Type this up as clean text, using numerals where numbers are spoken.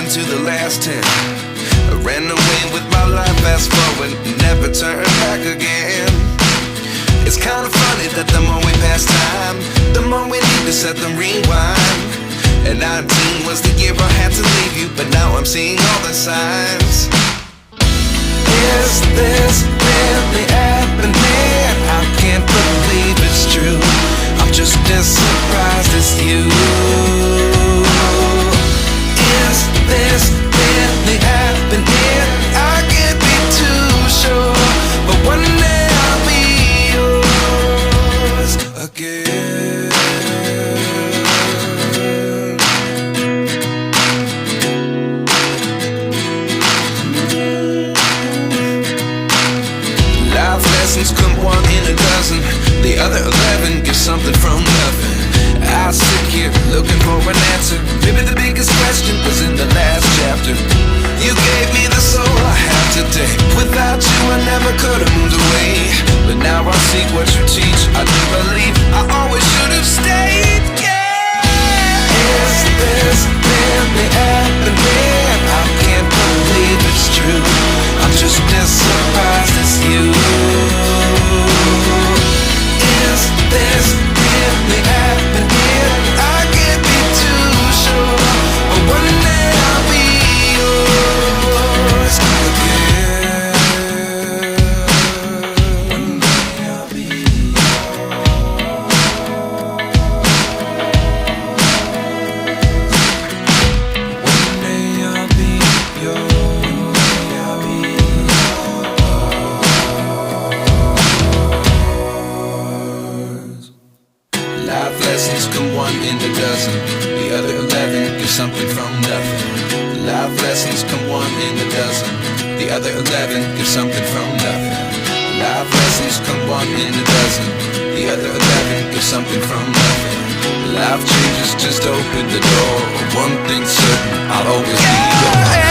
to the last 10. I ran away with my life, fast forward, never turn back again. It's kinda funny that the more we pass time, the more we need to set the rewind. And 19 was the year I had to leave you, but now I'm seeing all the signs. Is this really happening? I can't believe it's true. I'm just as surprised as you. Is this really happening? I can't be too sure, but one day I'll be yours again. Life lessons come one in a dozen. The other 11 give something from nothing. I sit here looking for an answer. Maybe the biggest question was in the last chapter. You gave me the soul I have today. Without you I never could have moved away. But now I see what you teach. I do believe I always should have stayed. Yeah. Is this really happening? I can't believe it's true. I'm just as surprised as you. Is this really happening? I can't be too sure, but one day I'll be yours again. One day I'll be yours. One day I'll be yours. I'll be yours. Life lessons come one in a dozen. The other 11 give something from nothing. Life lessons come one in a dozen. The other 11 give something from nothing. Life lessons come one in a dozen. The other 11 give something from nothing. Life changes just open the door. One thing's certain, I'll always be yours.